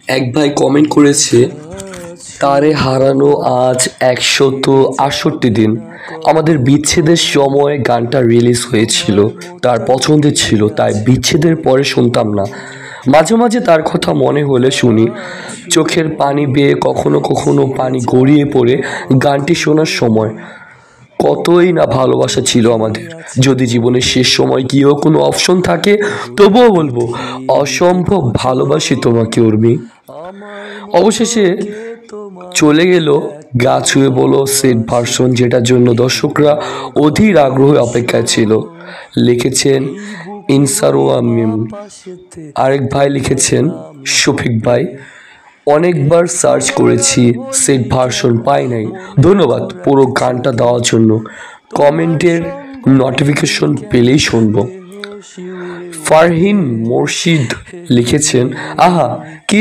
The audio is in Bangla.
এক ভাই কমেন্ট করেছে, তারে হারানো আজ 168 দিন। আমাদের বিচ্ছেদের সময় গানটা রিলিজ হয়েছিল, তার পছন্দের ছিল, তাই বিচ্ছেদের পরে শুনতাম না। মাঝে মাঝে তার কথা মনে হলে শুনি। চোখের পানি বেয়ে কখনো কখনো পানি গড়িয়ে পড়ে গানটি শোনার সময়। কতই না ভালোবাসা ছিল আমাদের। যদি জীবনের শেষ সময় গিয়েও কোনো অপশন থাকে, তবুও বলবো অসম্ভব ভালোবাসি তোমাকে উর্মি। অবশেষে চলে গেল গা ছুঁয়ে বলো সেট ভার্সন, যেটার জন্য দর্শকরা অধীর আগ্রহে অপেক্ষায় ছিল। লিখেছেন ইনসারোয়া মিম। আরেক ভাই লিখেছেন শফিক ভাই, অনেকবার সার্চ করেছি সেট ভার্সন পাই নাই। ধন্যবাদ পুরো গানটা দেওয়ার জন্য। কমেন্টের নোটিফিকেশন পেলেই শুনবো। ফারহিন মুর্শিদ লিখেছেন, আহা কি